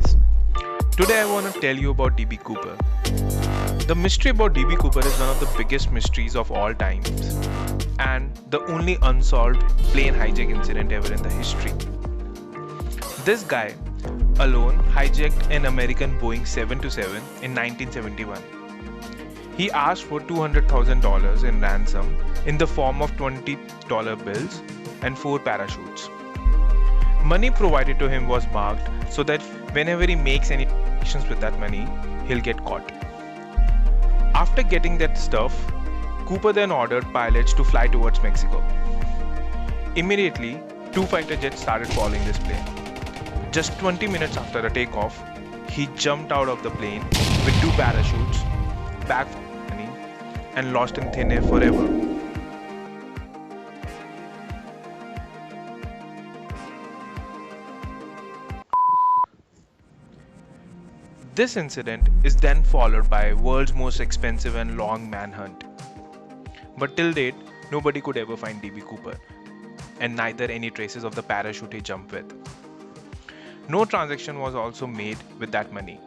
guys. Today I want to tell you about DB Cooper. The mystery about DB Cooper is one of the biggest mysteries of all times and the only unsolved plane hijack incident ever in the history. This guy alone hijacked an American Boeing 727 in 1971. He asked for $200,000 in ransom in the form of $20 bills and 4 parachutes. Money provided to him was marked so that whenever he makes any actions with that money, he'll get caught. After getting that stuff, Cooper then ordered pilots to fly towards Mexico. Immediately, 2 fighter jets started following this plane. Just 20 minutes after the takeoff, he jumped out of the plane with 2 parachutes, back for money, and lost in thin air forever. This incident is then followed by world's most expensive and long manhunt. But till date, nobody could ever find DB Cooper, and neither any traces of the parachute he jumped with. No transaction was also made with that money.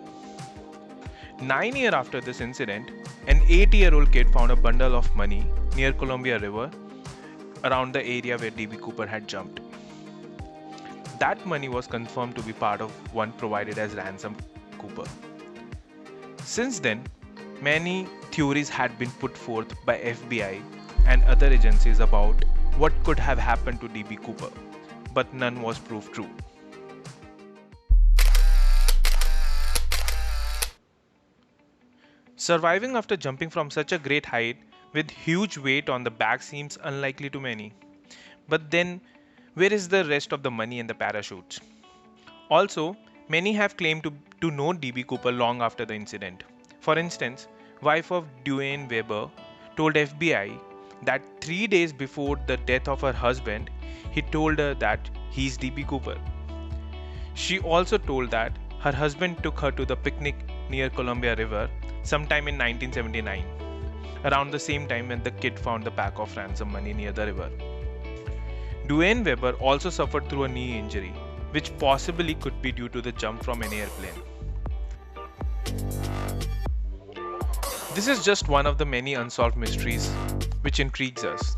9 years after this incident, an 8-year-old kid found a bundle of money near Columbia River around the area where DB Cooper had jumped. That money was confirmed to be part of one provided as ransom to Cooper. Since then, many theories had been put forth by FBI and other agencies about what could have happened to DB Cooper, but none was proved true. Surviving after jumping from such a great height with huge weight on the back seems unlikely to many. But then, where is the rest of the money and the parachutes? Also, many have claimed to know DB Cooper long after the incident. For instance, wife of Duane Weber told FBI that 3 days before the death of her husband, he told her that he's DB Cooper. She also told that her husband took her to the picnic near Columbia River sometime in 1979, around the same time when the kid found the pack of ransom money near the river. Duane Weber also suffered through a knee injury, which possibly could be due to the jump from an airplane. This is just one of the many unsolved mysteries which intrigues us.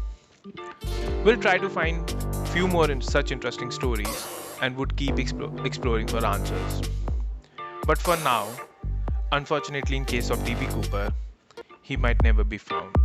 We'll try to find few more such interesting stories and would keep exploring for answers. But for now, unfortunately in case of DB Cooper, he might never be found.